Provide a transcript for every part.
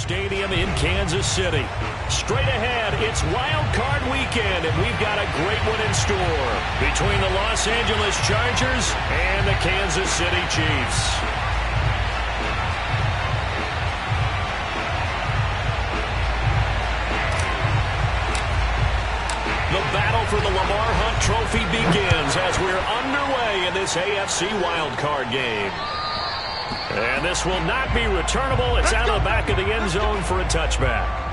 Stadium in Kansas City. Straight ahead, it's Wild Card Weekend, and we've got a great one in store between the Los Angeles Chargers and the Kansas City Chiefs. The battle for the Lamar Hunt Trophy begins as we're underway in this AFC wildcard game. And this will not be returnable. It's out of the back of the end zone for a touchback.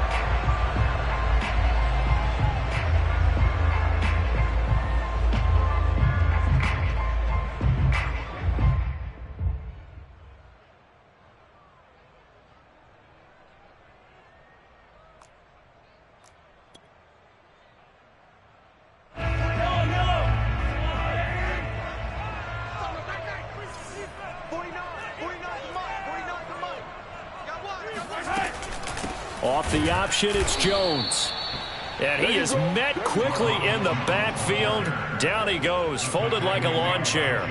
Off the option, it's Jones. And he is met quickly in the backfield. Down he goes, folded like a lawn chair.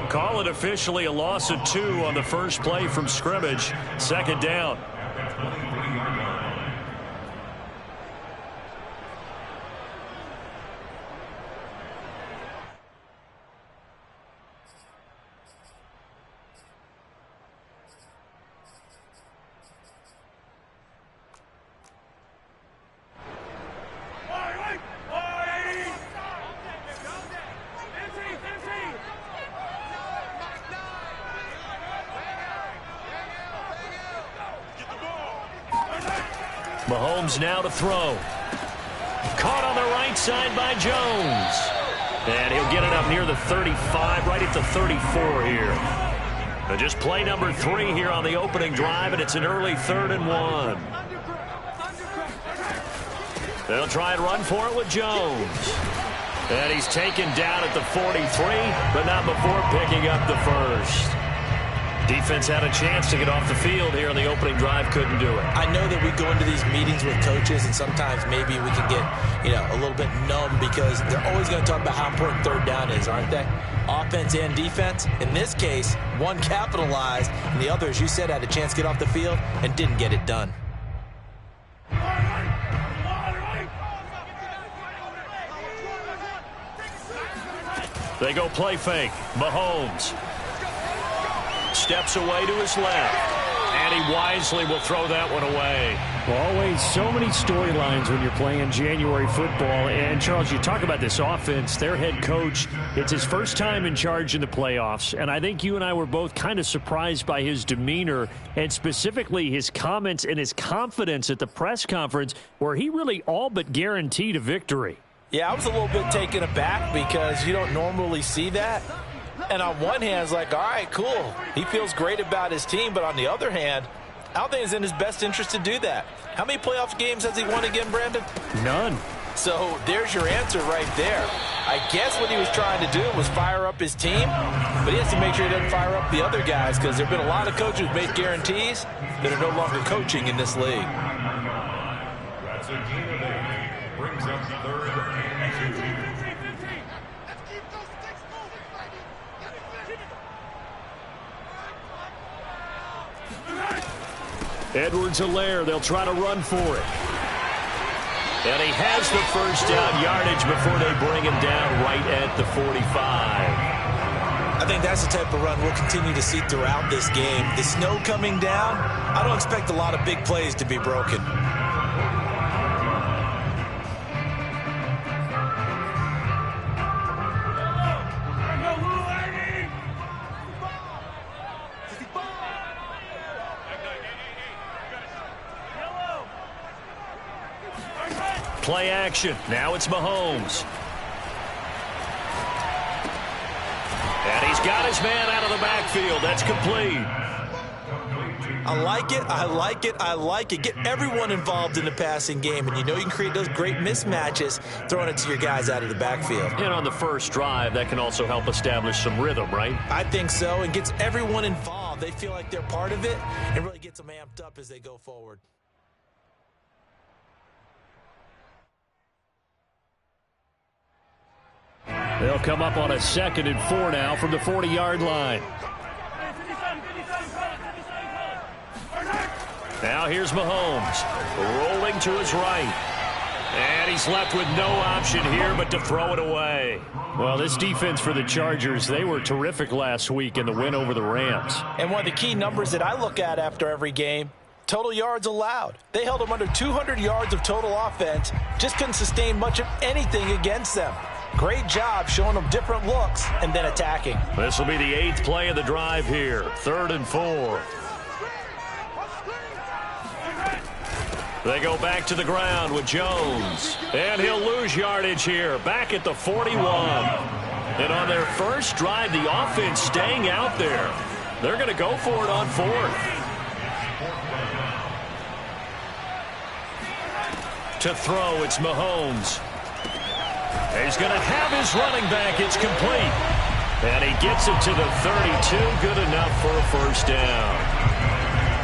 Call it officially a loss of 2 on the first play from scrimmage. Second down. Mahomes now to throw. Caught on the right side by Jones. And he'll get it up near the 35, right at the 34 here. Just play number 3 here on the opening drive, and it's an early 3rd and 1. They'll try and run for it with Jones. And he's taken down at the 43, but not before picking up the first. Defense had a chance to get off the field here on the opening drive, couldn't do it. I know that we go into these meetings with coaches, and sometimes maybe we can get, a little bit numb because they're always going to talk about how important third down is, aren't they? Offense and defense. In this case, one capitalized, and the other, as you said, had a chance to get off the field and didn't get it done. They go play fake. Mahomes steps away to his left, and he wisely will throw that one away. Well, always so many storylines when you're playing January football. And, Charles, you talk about this offense, their head coach, it's his first time in charge in the playoffs, and I think you and I were both kind of surprised by his demeanor and specifically his comments and his confidence at the press conference where he really all but guaranteed a victory. Yeah, I was a little bit taken aback because you don't normally see that. And on one hand, it's like, all right, cool. He feels great about his team. But on the other hand, I don't think it's in his best interest to do that. How many playoff games has he won again, Brandon? None. So there's your answer right there. I guess what he was trying to do was fire up his team, but he has to make sure he doesn't fire up the other guys because there have been a lot of coaches who made guarantees that are no longer coaching in this league. That's a gain of 8. Brings up 3rd and 2. Edwards-Helaire, they'll try to run for it. And he has the first down yardage before they bring him down right at the 45. I think that's the type of run we'll continue to see throughout this game. The snow coming down, I don't expect a lot of big plays to be broken. Play action. Now it's Mahomes. And he's got his man out of the backfield. That's complete. I like it. I like it. I like it. Get everyone involved in the passing game. And you know you can create those great mismatches throwing it to your guys out of the backfield. And on the first drive, that can also help establish some rhythm, right? I think so. And gets everyone involved. They feel like they're part of it and really gets them amped up as they go forward. They'll come up on a 2nd and 4 now from the 40-yard line. Now here's Mahomes, rolling to his right. And he's left with no option here but to throw it away. Well, this defense for the Chargers, they were terrific last week in the win over the Rams. And one of the key numbers that I look at after every game, total yards allowed. They held them under 200 yards of total offense, just couldn't sustain much of anything against them. Great job showing them different looks and then attacking. This will be the 8th play of the drive here, 3rd and 4. They go back to the ground with Jones. And he'll lose yardage here, back at the 41. And on their first drive, the offense staying out there. They're going to go for it on 4th. To throw, it's Mahomes. He's going to have his running back. It's complete. And he gets it to the 32. Good enough for a first down.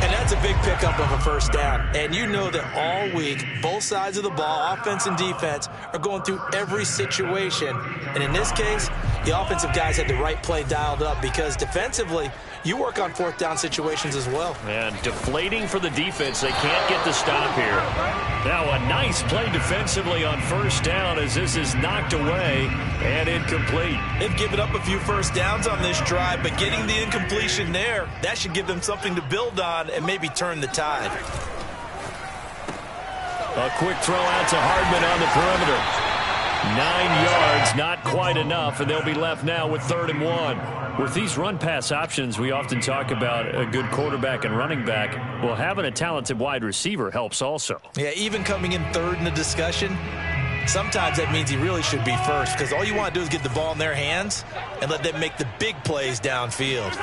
And that's a big pickup of a first down. And you know that all week, both sides of the ball, offense and defense, are going through every situation. And in this case, the offensive guys had the right play dialed up because defensively, you work on 4th down situations as well. And deflating for the defense. They can't get the stop here. Now a nice play defensively on first down as this is knocked away and incomplete. They've given up a few first downs on this drive, but getting the incompletion there, that should give them something to build on and maybe turn the tide. A quick throw out to Hardman on the perimeter. 9 yards, not quite enough, and they'll be left now with 3rd and 1. With these run-pass options, we often talk about a good quarterback and running back. Well, having a talented wide receiver helps also. Yeah, even coming in 3rd in the discussion, sometimes that means he really should be first because all you want to do is get the ball in their hands and let them make the big plays downfield.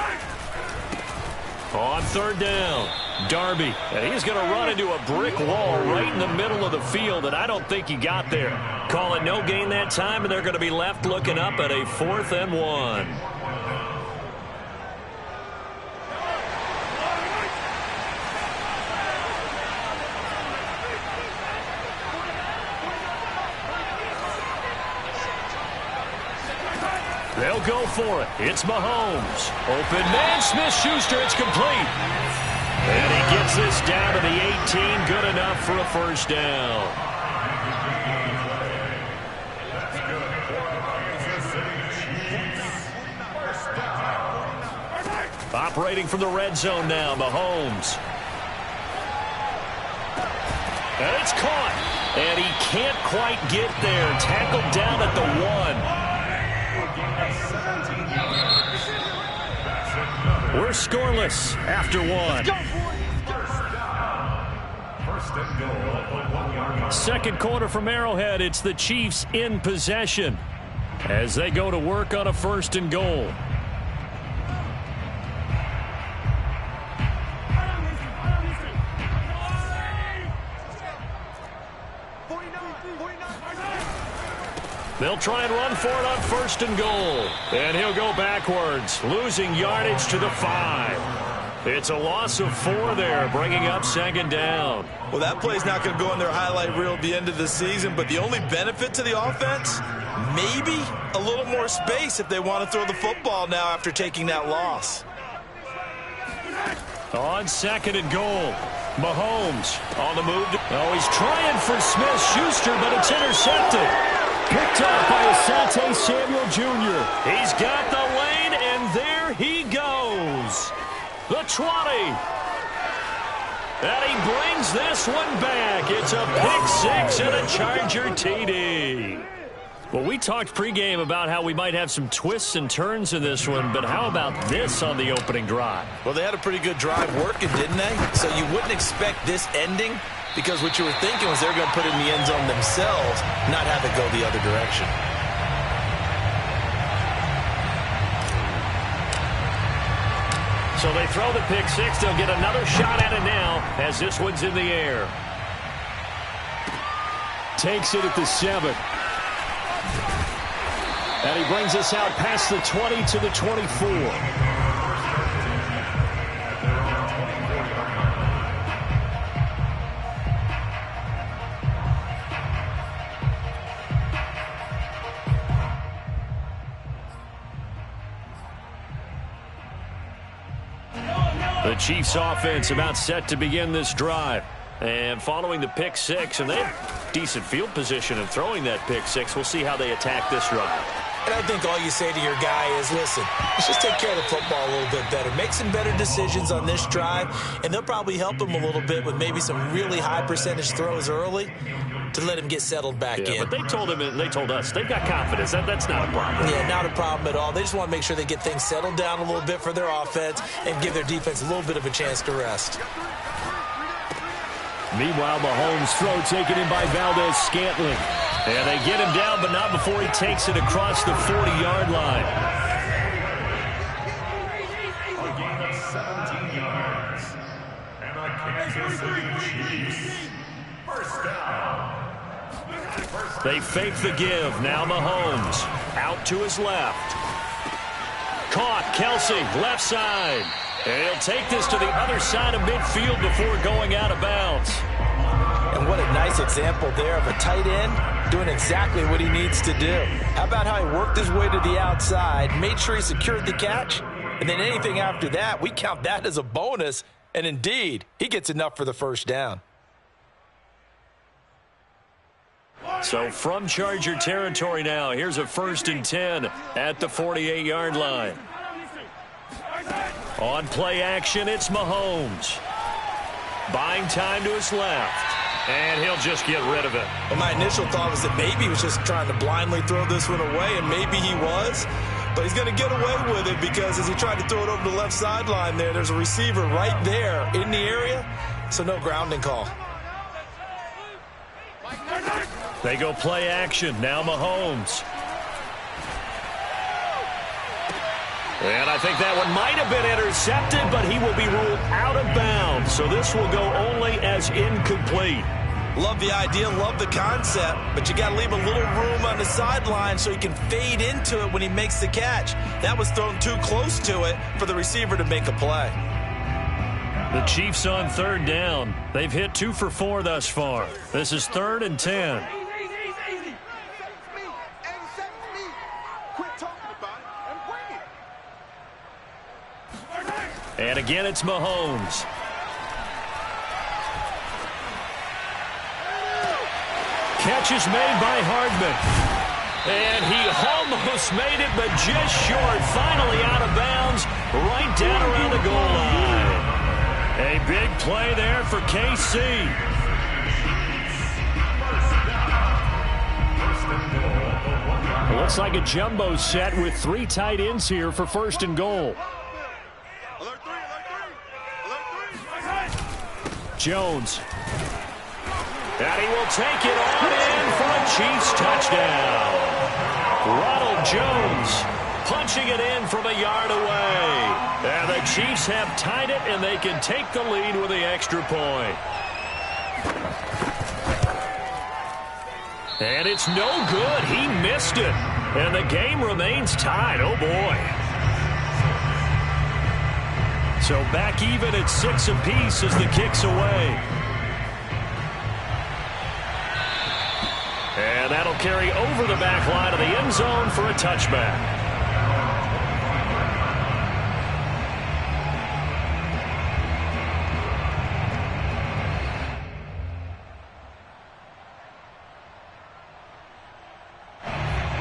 On 3rd down, Darby, and he's going to run into a brick wall right in the middle of the field, and I don't think he got there. Call it no gain that time, and they're going to be left looking up at a 4th and 1. They'll go for it. It's Mahomes. Open man, Smith-Schuster. It's complete. And he gets this down to the 18. Good enough for a first down. Operating from the red zone now, Mahomes. And it's caught. And he can't quite get there. Tackled down at the 1. We're scoreless after 1. Second quarter from Arrowhead. It's the Chiefs in possession as they go to work on a 1st and goal. They'll try and run for it on 1st and goal. And he'll go backwards, losing yardage to the 5. It's a loss of 4 there, bringing up 2nd down. Well, that play's not going to go in their highlight reel at the end of the season, but the only benefit to the offense, maybe a little more space if they want to throw the football now after taking that loss. On 2nd and goal, Mahomes on the move. Oh, he's trying for Smith-Schuster, but it's intercepted. Picked up by Asante Samuel Jr. He's got the lane, and there he goes. The 20. And he brings this one back. It's a pick 6 and a Charger TD. Well, we talked pregame about how we might have some twists and turns in this one, but how about this on the opening drive? Well, they had a pretty good drive working, didn't they? So you wouldn't expect this ending because what you were thinking was they're going to put it in the end zone themselves, not have it go the other direction. So they throw the pick 6. They'll get another shot at it now as this one's in the air. Takes it at the 7. And he brings us out past the 20 to the 24. The Chiefs offense about set to begin this drive. And following the pick six, and they have decent field position in throwing that pick six. We'll see how they attack this drive. And I think all you say to your guy is, listen, let's just take care of the football a little bit better. Make some better decisions on this drive, and they'll probably help him a little bit with maybe some really high percentage throws early to let him get settled back in. But they told him, and they told us, they've got confidence. That's not a problem. Yeah, not a problem at all. They just want to make sure they get things settled down a little bit for their offense and give their defense a little bit of a chance to rest. Meanwhile, Mahomes' throw taken in by Valdez-Scantling. And they get him down, but not before he takes it across the 40-yard line. A gain of 17 yards. And the Kansas City Chiefs. First down. They fake the give. Now Mahomes out to his left. Caught. Kelsey, left side. And he'll take this to the other side of midfield before going out of bounds. And what a nice example there of a tight end doing exactly what he needs to do. How about how he worked his way to the outside, made sure he secured the catch, and then anything after that, we count that as a bonus, and indeed, he gets enough for the first down. So from Charger territory now, here's a 1st and 10 at the 48-yard line. On play action, it's Mahomes. Buying time to his left. And he'll just get rid of it. Well, my initial thought was that maybe he was just trying to blindly throw this one away, and maybe he was. But he's going to get away with it because as he tried to throw it over the left sideline there's a receiver right there in the area, so no grounding call. They go play action. Now Mahomes. And I think that one might have been intercepted, but he will be ruled out of bounds. So this will go only as incomplete. Love the idea, love the concept, but you got to leave a little room on the sideline so he can fade into it when he makes the catch. That was thrown too close to it for the receiver to make a play. The Chiefs on 3rd down. They've hit 2 for 4 thus far. This is 3rd and 10. And again, it's Mahomes. Catch is made by Hardman. And he almost made it, but just short. Finally out of bounds, right down around the goal line. A big play there for KC. It looks like a jumbo set with 3 tight ends here for 1st and goal. Jones. And he will take it on in for a Chiefs touchdown. Ronald Jones punching it in from a yard away. And the Chiefs have tied it, and they can take the lead with the extra point. And it's no good. He missed it. And the game remains tied. Oh, boy. So back even at 6 apiece as the kick's away. And that'll carry over the back line of the end zone for a touchback.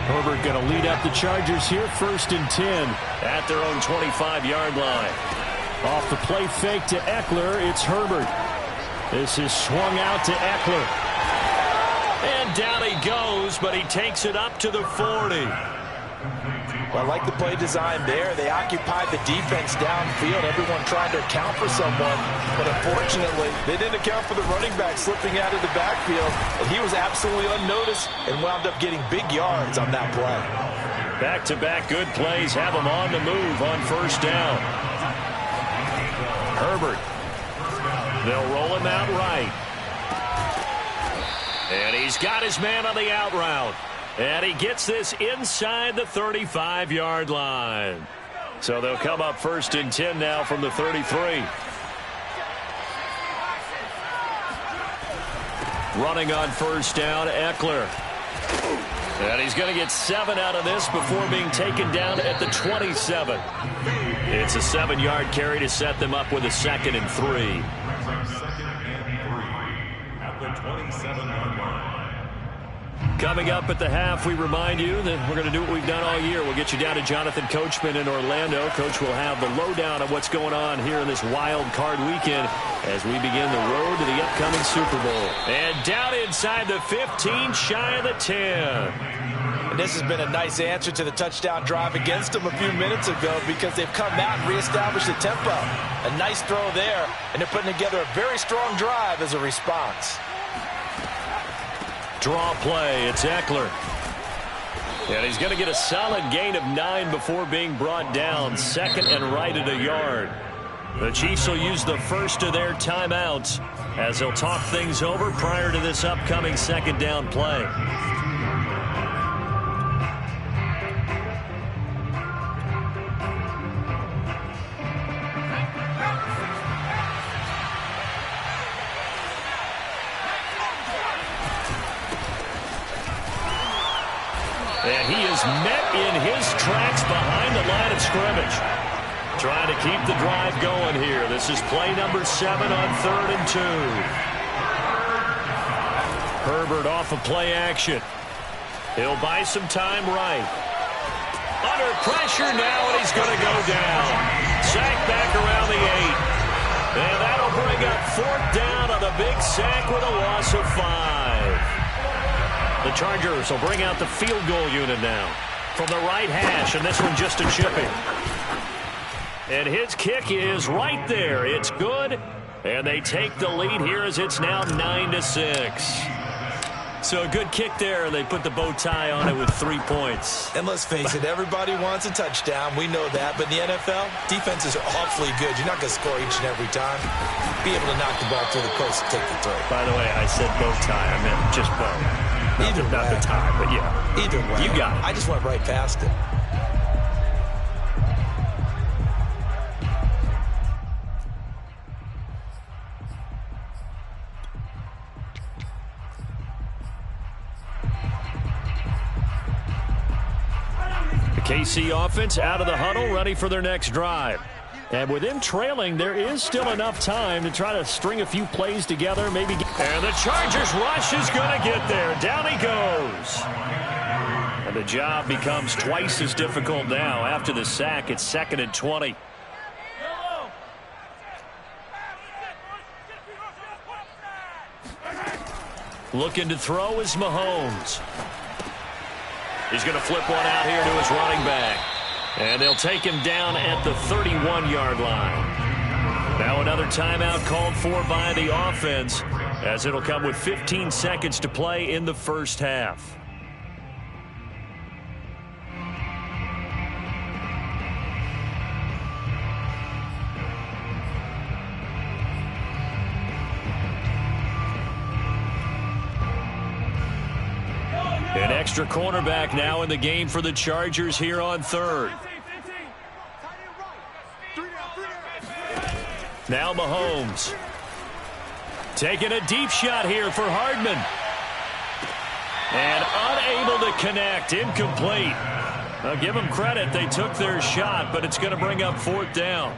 Herbert going to lead up the Chargers here, 1st and 10. At their own 25-yard line. Off the play fake to Eckler, it's Herbert. This is swung out to Eckler. And down he goes, but he takes it up to the 40. Well, I like the play design there. They occupied the defense downfield. Everyone trying to account for someone. But unfortunately, they didn't account for the running back slipping out of the backfield. And he was absolutely unnoticed and wound up getting big yards on that play. Back-to-back good plays have him on the move on 1st down. Herbert. They'll roll him out right. And he's got his man on the out route. And he gets this inside the 35-yard line. So they'll come up 1st and 10 now from the 33. Running on 1st down, Eckler. And he's going to get 7 out of this before being taken down at the 27. It's a 7-yard carry to set them up with a 2nd and 3. Second and 3 at the 27-yard line. Coming up at the half, we remind you that we're going to do what we've done all year. We'll get you down to Jonathan Coachman in Orlando. Coach will have the lowdown of what's going on here in this wild card weekend as we begin the road to the upcoming Super Bowl. And down inside the 15, shy of the 10. And this has been a nice answer to the touchdown drive against them a few minutes ago because they've come out and reestablished the tempo. A nice throw there, and they're putting together a very strong drive as a response. Draw play, it's Eckler. And he's going to get a solid gain of 9 before being brought down. 2nd and right at a yard. The Chiefs will use the first of their timeouts as they'll talk things over prior to this upcoming 2nd down play. And he is met in his tracks behind the line of scrimmage. Trying to keep the drive going here. This is play number 7 on 3rd and 2. Herbert off of play action. He'll buy some time right. Under pressure now, and he's going to go down. Sacked back around the 8. And that'll bring up 4th down on a big sack with a loss of 5. The Chargers will bring out the field goal unit now from the right hash, and this one just a chipping. And his kick is right there. It's good, and they take the lead here as it's now 9-6. So a good kick there. They put the bow tie on it with 3 points. And let's face it, everybody wants a touchdown. We know that. But in the NFL, defenses are awfully good. You're not going to score each and every time. Be able to knock the ball through the post and take the throw. By the way, I said bow tie. I meant just bow. Not the tie, but yeah. Either way. You got it. I just went right past it. The KC offense out of the huddle, ready for their next drive. And with them trailing, there is still enough time to try to string a few plays together. Maybe. And the Chargers rush is going to get there. Down he goes. And the job becomes twice as difficult now. After the sack, it's 2nd and 20. Looking to throw is Mahomes. He's going to flip one out here to his running back. And they'll take him down at the 31-yard line. Now another timeout called for by the offense as it'll come with 15 seconds to play in the first half. An extra cornerback now in the game for the Chargers here on 3rd. Now Mahomes. Taking a deep shot here for Hardman. And unable to connect. Incomplete. Now give them credit. They took their shot, but it's going to bring up 4th down.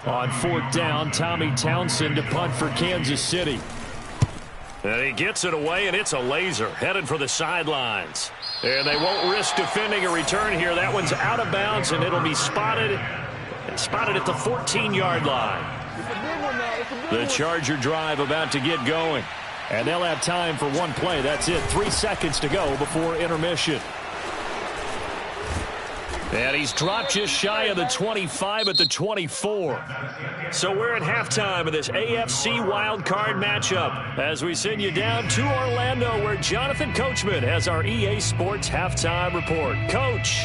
On 4th down, Tommy Townsend to punt for Kansas City. And he gets it away, and it's a laser headed for the sidelines. And they won't risk defending a return here. That one's out of bounds, and it'll be spotted at the 14-yard line. The Charger drive about to get going. And they'll have time for one play. That's it. 3 seconds to go before intermission. And he's dropped just shy of the 25 at the 24. So we're at halftime of this AFC wildcard matchup as we send you down to Orlando where Jonathan Coachman has our EA Sports halftime report. Coach.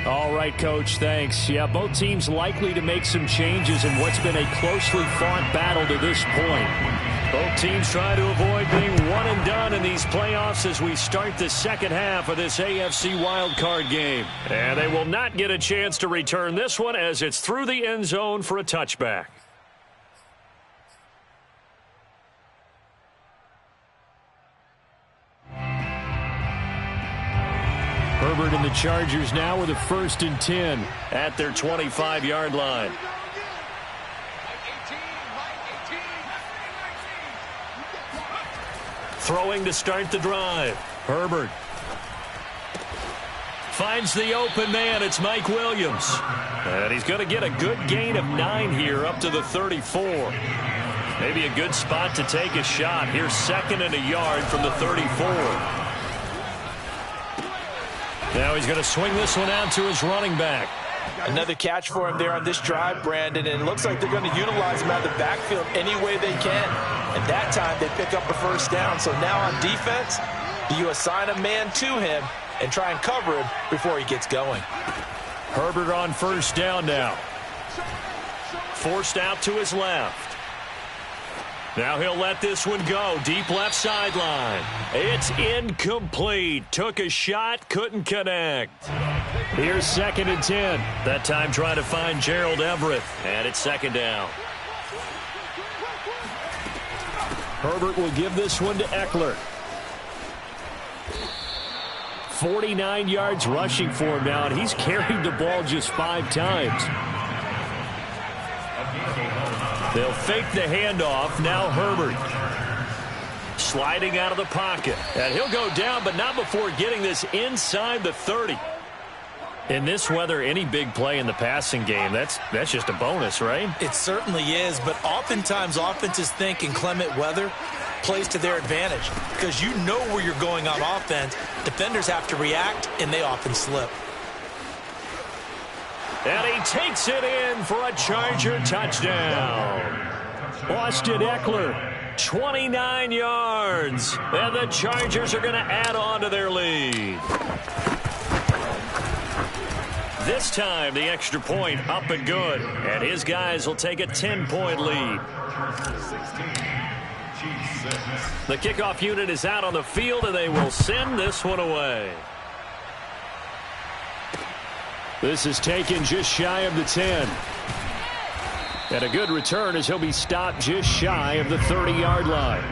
All right, Coach, thanks. Yeah, both teams likely to make some changes in what's been a closely fought battle to this point. Both teams try to avoid being one and done in these playoffs as we start the second half of this AFC wildcard game. And they will not get a chance to return this one as it's through the end zone for a touchback. Herbert and the Chargers now with a 1st and 10 at their 25-yard line. Throwing to start the drive. Herbert finds the open man. It's Mike Williams. And he's going to get a good gain of 9 here up to the 34. Maybe a good spot to take a shot. Here's 2nd and a yard from the 34. Now he's going to swing this one out to his running back. Another catch for him there on this drive, Brandon, and it looks like they're going to utilize him out of the backfield any way they can. And that time they pick up a 1st down. So now on defense, you assign a man to him and try and cover him before he gets going. Herbert on 1st down now. Forced out to his left. Now he'll let this one go. Deep left sideline. It's incomplete. Took a shot, couldn't connect. Here's 2nd and 10. That time trying to find Gerald Everett. And it's 2nd down. Herbert will give this one to Eckler. 49 yards rushing for him now, and he's carried the ball just 5 times. They'll fake the handoff. Now Herbert sliding out of the pocket. And he'll go down, but not before getting this inside the 30. In this weather, any big play in the passing game, that's just a bonus, right? It certainly is, but oftentimes offenses think in clement weather plays to their advantage because you know where you're going on offense. Defenders have to react, and they often slip. And he takes it in for a Charger touchdown. Austin Eckler, 29 yards. And the Chargers are going to add on to their lead. This time, the extra point up and good. And his guys will take a 10-point lead. The kickoff unit is out on the field, and they will send this one away. This is taken just shy of the 10. And a good return as he'll be stopped just shy of the 30-yard line.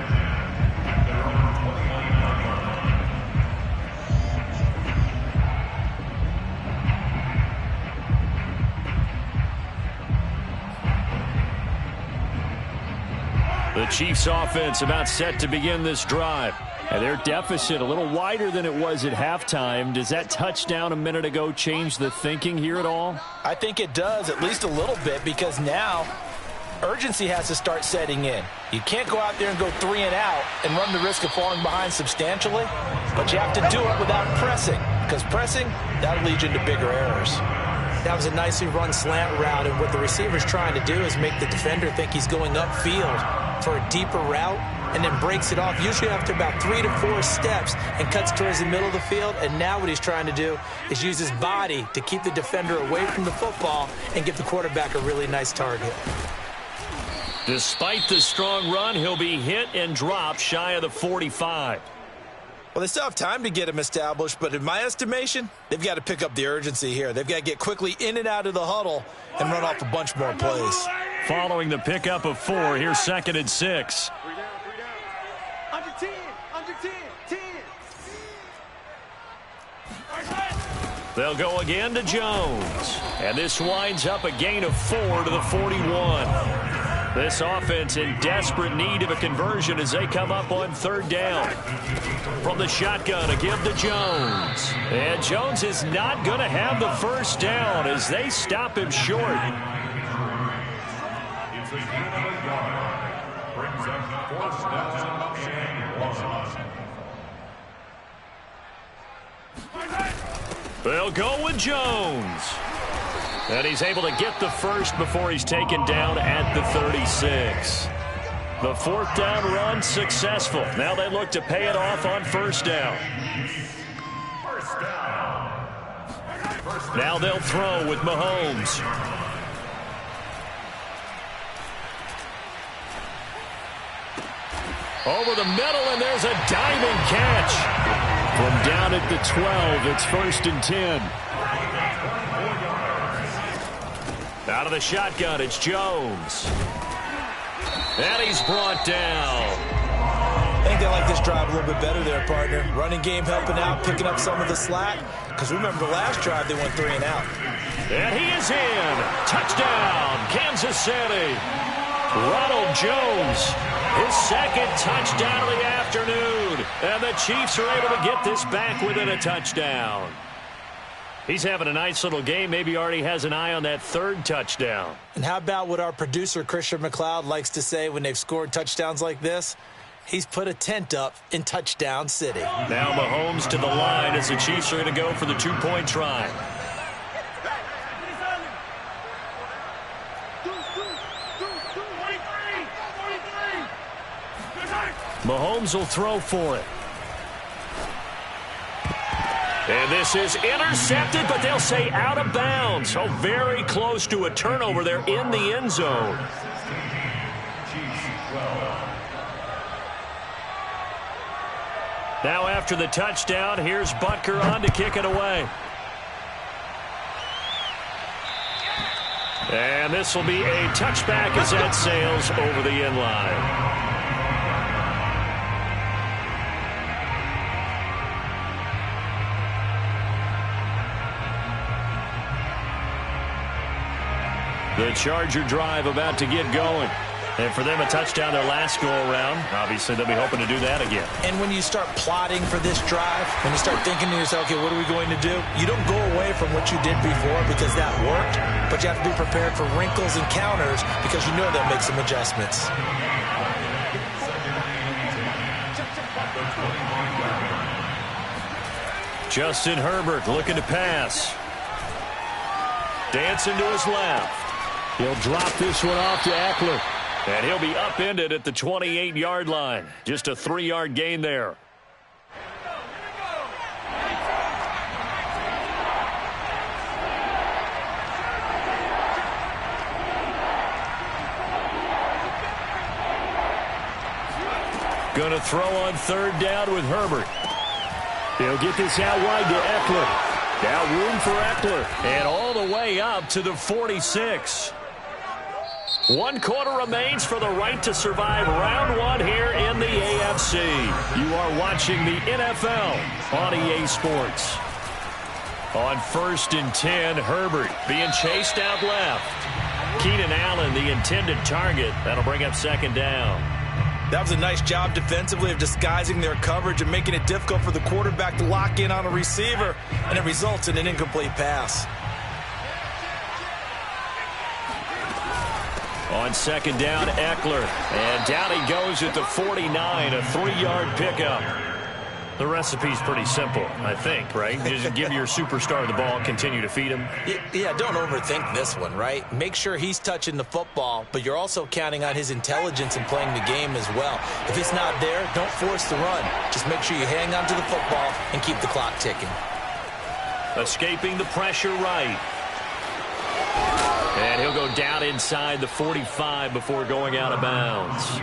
The Chiefs offense about set to begin this drive. And their deficit a little wider than it was at halftime. Does that touchdown a minute ago change the thinking here at all? I think it does, at least a little bit, because now urgency has to start setting in. You can't go out there and go 3 and out and run the risk of falling behind substantially, but you have to do it without pressing, because pressing, that'll lead you into bigger errors. That was a nicely run slant route, and what the receiver's trying to do is make the defender think he's going upfield for a deeper route, and then breaks it off, usually after about 3 to 4 steps, and cuts towards the middle of the field. And now what he's trying to do is use his body to keep the defender away from the football and give the quarterback a really nice target. Despite the strong run, he'll be hit and dropped shy of the 45. Well, they still have time to get him established, but in my estimation, they've got to pick up the urgency here. They've got to get quickly in and out of the huddle and run off a bunch more plays. Following the pickup of 4, here's 2nd and 6. Under 10, under 10, 10. They'll go again to Jones. And this winds up a gain of 4 to the 41. This offense in desperate need of a conversion as they come up on 3rd down. From the shotgun, a give to Jones. And Jones is not going to have the 1st down as they stop him short. It's a gain of a yard. Brings up 4th down and 1. They'll go with Jones. And he's able to get the 1st before he's taken down at the 36. The 4th down run successful. Now they look to pay it off on 1st down. Now they'll throw with Mahomes. Over the middle, and there's a diamond catch. From down at the 12, it's 1st and 10. Out of the shotgun, it's Jones. And he's brought down. think they like this drive a little bit better there, partner. Running game helping out, picking up some of the slack. Because remember, the last drive, they went 3 and out. And he is in. Touchdown, Kansas City. Ronald Jones, his second touchdown of the afternoon. And the Chiefs are able to get this back within a touchdown. He's having a nice little game. Maybe already has an eye on that 3rd touchdown. And how about what our producer, Christian McLeod, likes to say when they've scored touchdowns like this? He's put a tent up in Touchdown City. Now Mahomes to the line as the Chiefs are going to go for the 2-point try. Mahomes will throw for it. And this is intercepted, but they'll say out of bounds. So very close to a turnover there in the end zone. Now after the touchdown, here's Butker on to kick it away. And this will be a touchback as that sails over the end line. The Charger drive about to get going. And for them, a touchdown their last go-around. Obviously, they'll be hoping to do that again. And when you start plotting for this drive, when you start thinking to yourself, okay, what are we going to do? You don't go away from what you did before because that worked, but you have to be prepared for wrinkles and counters because you know they'll make some adjustments. Justin Herbert looking to pass. Dancing to his left. He'll drop this one off to Eckler. And he'll be upended at the 28-yard line. Just a 3-yard gain there. Going to throw on 3rd down with Herbert. He'll get this out wide to Eckler. Now room for Eckler. And all the way up to the 46. 1 quarter remains for the right to survive round 1 here in the AFC. You are watching the NFL on EA Sports. On 1st and 10, Herbert being chased out left. Keenan Allen, the intended target. That'll bring up 2nd down. That was a nice job defensively of disguising their coverage and making it difficult for the quarterback to lock in on a receiver, and it results in an incomplete pass. On 2nd down, Eckler. And down he goes at the 49, a 3-yard pickup. The recipe's pretty simple, I think, right? Just give your superstar the ball, continue to feed him. Yeah, don't overthink this one, right? Make sure he's touching the football, but you're also counting on his intelligence in playing the game as well. If it's not there, don't force the run. Just make sure you hang on to the football and keep the clock ticking. Escaping the pressure right. And he'll go down inside the 45 before going out of bounds.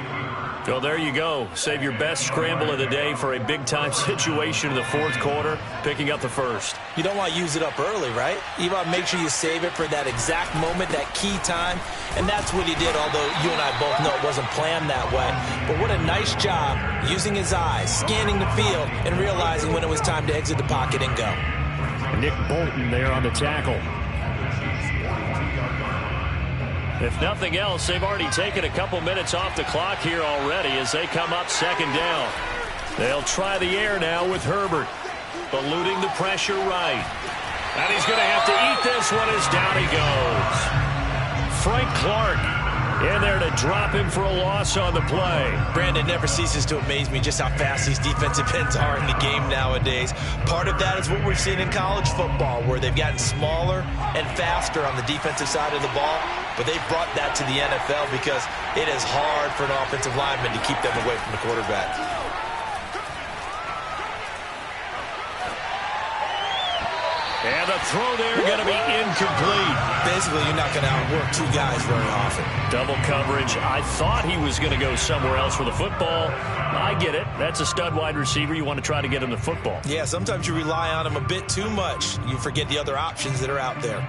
Well, there you go. Save your best scramble of the day for a big-time situation in the 4th quarter, picking up the 1st. You don't want to use it up early, right? You want to make sure you save it for that exact moment, that key time, and that's what he did, although you and I both know it wasn't planned that way. But what a nice job using his eyes, scanning the field, and realizing when it was time to exit the pocket and go. Nick Bolton there on the tackle. If nothing else, they've already taken a couple minutes off the clock here already as they come up 2nd down. They'll try the air now with Herbert, eluding the pressure right. And he's going to have to eat this one as down he goes. Frank Clark in there to drop him for a loss on the play. Brandon, never ceases to amaze me just how fast these defensive ends are in the game nowadays. Part of that is what we've seen in college football, where they've gotten smaller and faster on the defensive side of the ball. But they've brought that to the NFL because it is hard for an offensive lineman to keep them away from the quarterback. And the throw there going to be incomplete. Basically, you're not going to outwork 2 guys very often. Double coverage. I thought he was going to go somewhere else for the football. I get it. That's a stud wide receiver. You want to try to get him the football. Yeah, sometimes you rely on him a bit too much. You forget the other options that are out there.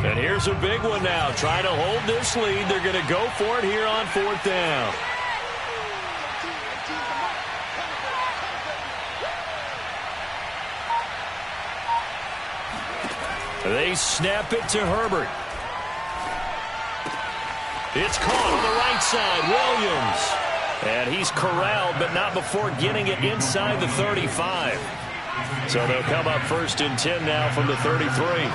And And here's a big one now. Trying to hold this lead. They're going to go for it here on 4th down. They snap it to Herbert. It's caught on the right side. Williams. And he's corralled, but not before getting it inside the 35. So they'll come up 1st and 10 now from the 33.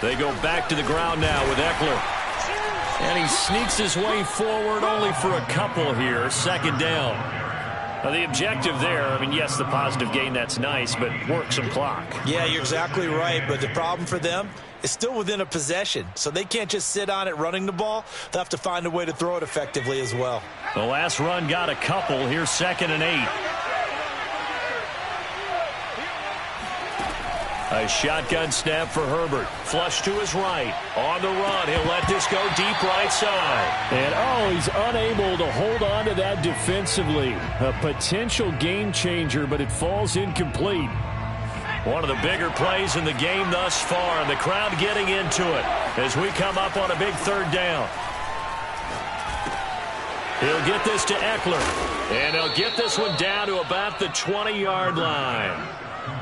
They go back to the ground now with Eckler. And he sneaks his way forward only for a couple here. 2nd down. Now the objective there, I mean, yes, the positive gain, that's nice, but work some clock. Yeah, you're exactly right, but the problem for them is still within a possession, so they can't just sit on it running the ball. They'll have to find a way to throw it effectively as well. The last run got a couple. Here's 2nd and 8. A shotgun snap for Herbert. Flush to his right. On the run. He'll let this go deep right side. And, he's unable to hold on to that defensively. A potential game changer, but it falls incomplete. One of the bigger plays in the game thus far, and the crowd getting into it as we come up on a big 3rd down. He'll get this to Eckler, and he'll get this one down to about the 20-yard line.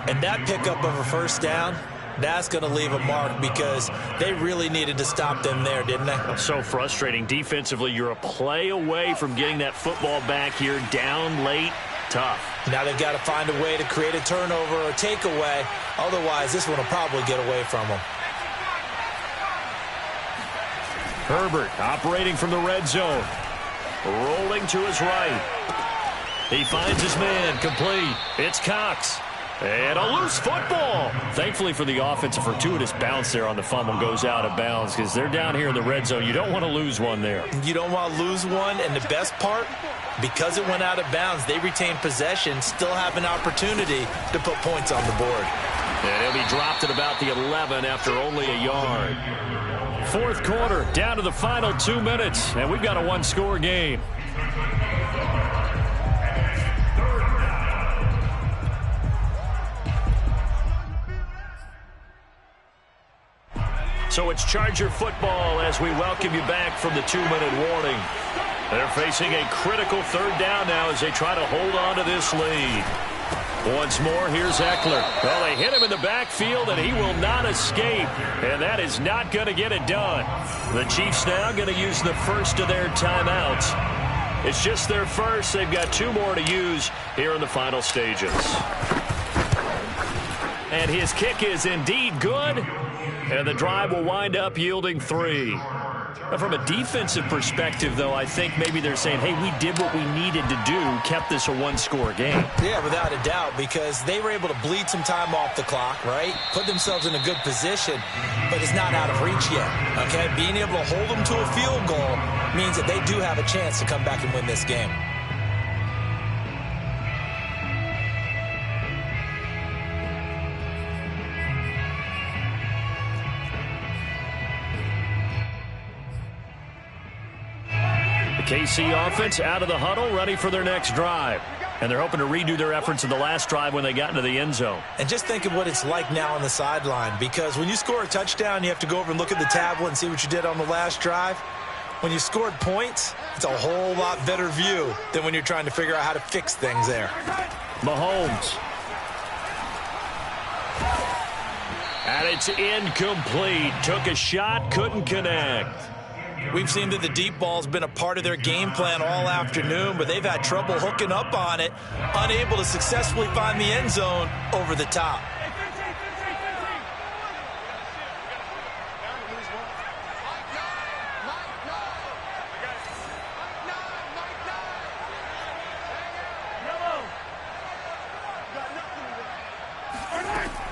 And that pickup of a 1st down, that's going to leave a mark because they really needed to stop them there, didn't they? So frustrating. Defensively, you're a play away from getting that football back here down late. Tough. Now they've got to find a way to create a turnover or takeaway. Otherwise, this one will probably get away from them. Herbert operating from the red zone. Rolling to his right. He finds his man. Complete. It's Cox. And a loose football. Thankfully for the offense, a fortuitous bounce there on the fumble goes out of bounds because they're down here in the red zone. You don't want to lose one there. You don't want to lose one, and the best part, because it went out of bounds, they retain possession, still have an opportunity to put points on the board. And he'll be dropped at about the 11 after only a yard. 4th quarter, down to the final 2 minutes, and we've got a 1-score game. So it's Charger football as we welcome you back from the 2-minute warning. They're facing a critical 3rd down now as they try to hold on to this lead. Once more, here's Eckler. Well, they hit him in the backfield, and he will not escape. And that is not going to get it done. The Chiefs now going to use the first of their timeouts. It's just their first. They've got 2 more to use here in the final stages. And his kick is indeed good. And the drive will wind up yielding 3. Now, from a defensive perspective, though, I think maybe they're saying, hey, we did what we needed to do, kept this a 1-score game. Yeah, without a doubt, because they were able to bleed some time off the clock, right? Put themselves in a good position, but it's not out of reach yet, okay? Being able to hold them to a field goal means that they do have a chance to come back and win this game. KC offense out of the huddle, ready for their next drive. And they're hoping to redo their efforts in the last drive when they got into the end zone. And just think of what it's like now on the sideline, because when you score a touchdown, you have to go over and look at the tablet and see what you did on the last drive. When you scored points, it's a whole lot better view than when you're trying to figure out how to fix things there. Mahomes. And it's incomplete. Took a shot, couldn't connect. We've seen that the deep ball's been a part of their game plan all afternoon, but they've had trouble hooking up on it, unable to successfully find the end zone over the top.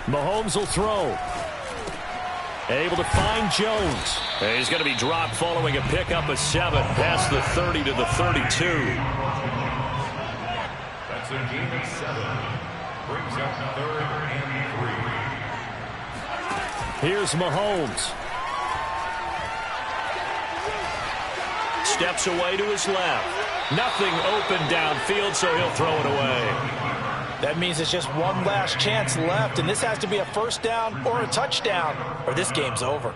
Mahomes will throw. Able to find Jones. And he's going to be dropped following a pickup of 7 past the 30 to the 32. That's a gain of 7. Brings up 3rd and 3. Here's Mahomes. Steps away to his left. Nothing open downfield, so he'll throw it away. That means it's just one last chance left, and this has to be a first down or a touchdown, or this game's over.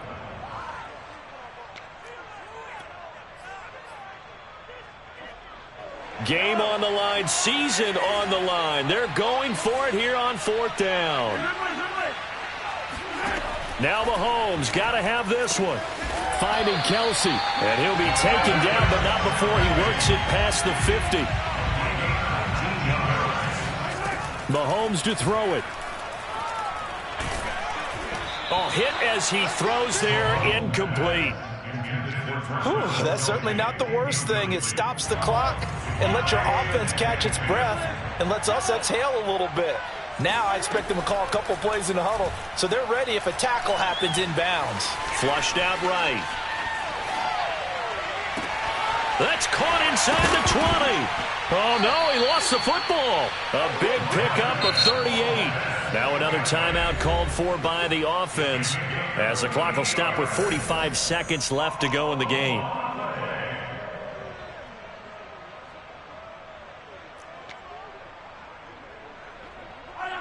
Game on the line, season on the line. They're going for it here on 4th down. Now Mahomes got to have this one. Finding Kelsey. And he'll be taken down, but not before he works it past the 50. Mahomes to throw it. Oh, hit as he throws there, incomplete. Whew, that's certainly not the worst thing. It stops the clock and lets your offense catch its breath and lets us exhale a little bit. Now I expect them to call a couple plays in the huddle, so they're ready if a tackle happens inbounds. Flushed out right. That's caught inside the 20. Oh, no, he lost the football. A big pickup of 38. Now another timeout called for by the offense as the clock will stop with 45 seconds left to go in the game.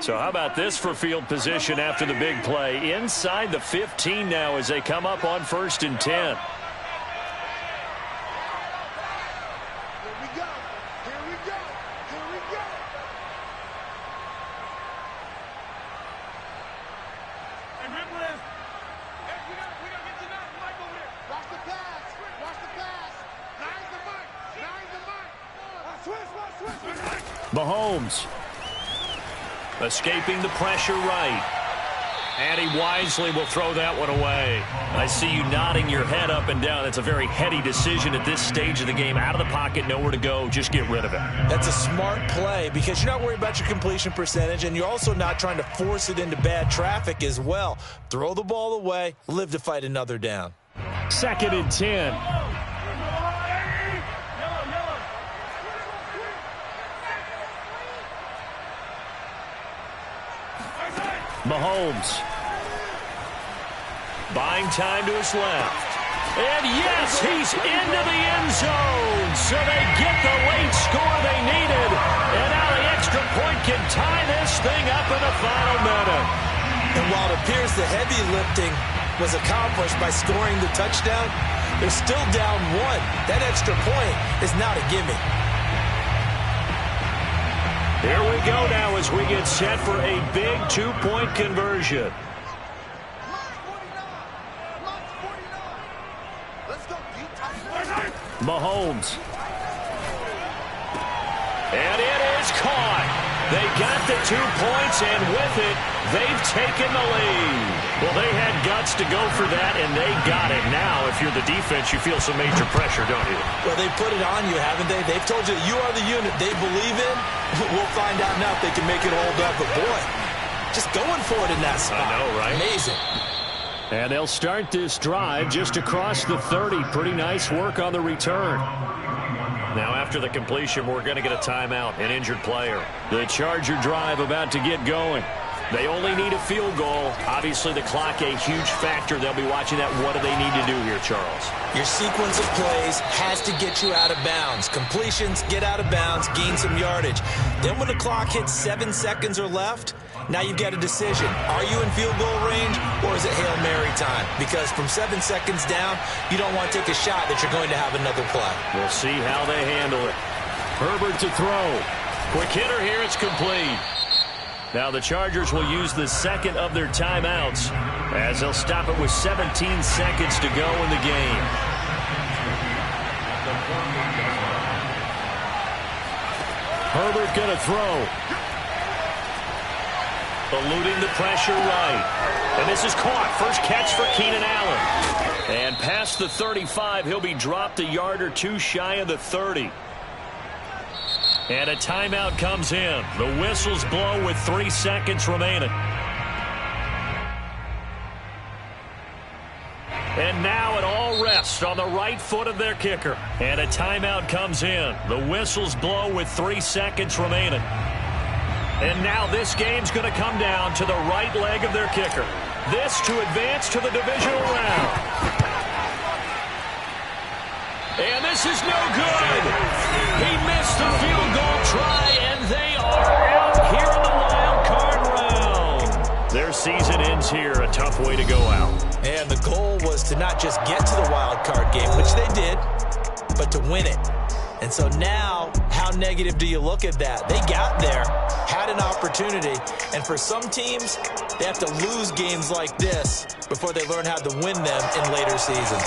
So how about this for field position after the big play? Inside the 15 now as they come up on 1st and 10. Mahomes escaping the pressure right. And he wisely will throw that one away. I see you nodding your head up and down. That's a very heady decision at this stage of the game. Out of the pocket, nowhere to go. Just get rid of it. That's a smart play because you're not worried about your completion percentage, and you're also not trying to force it into bad traffic as well. Throw the ball away, live to fight another down. 2nd and 10. Mahomes buying time to his left. And yes, he's into the end zone. So they get the late score they needed. And now the extra point can tie this thing up in the final minute. And while it appears the heavy lifting was accomplished by scoring the touchdown, they're still down 1. That extra point is not a gimme. Here we go now as we get set for a big 2-point conversion. Mahomes. And it is caught. They got the 2 points, and with it, they've taken the lead. Well, they had guts to go for that, and they got it. Now, if you're the defense, you feel some major pressure, don't you? Well, they put it on you, haven't they? They've told you that you are the unit they believe in. We'll find out now if they can make it hold up. But, boy, just going for it in that spot. I know, right? Amazing. And they'll start this drive just across the 30. Pretty nice work on the return. Now, after the completion, we're going to get a timeout, an injured player. The Charger drive about to get going. They only need a field goal. Obviously, the clock a huge factor. They'll be watching that. What do they need to do here, Charles? Your sequence of plays has to get you out of bounds. Completions, get out of bounds, gain some yardage. Then when the clock hits 7 seconds or left, now you've got a decision. Are you in field goal range, or is it Hail Mary time? Because from 7 seconds down, you don't want to take a shot that you're going to have another play. We'll see how they handle it. Herbert to throw. Quick hitter here. It's complete. Now the Chargers will use the second of their timeouts as they'll stop it with 17 seconds to go in the game. Herbert going to throw. Eluding the pressure right. And this is caught. First catch for Keenan Allen. And past the 35, he'll be dropped a yard or two shy of the 30. And a timeout comes in. The whistles blow with 3 seconds remaining. And now it all rests on the right foot of their kicker. And a timeout comes in. The whistles blow with 3 seconds remaining. And now this game's going to come down to the right leg of their kicker. This to advance to the divisional round. And this is no good. He missed the field goal try, and they are out here Their season ends here, a tough way to go out. And the goal was to not just get to the wild card game, which they did, but to win it. And so now, how negative do you look at that? They got there, had an opportunity, and for some teams, they have to lose games like this before they learn how to win them in later seasons.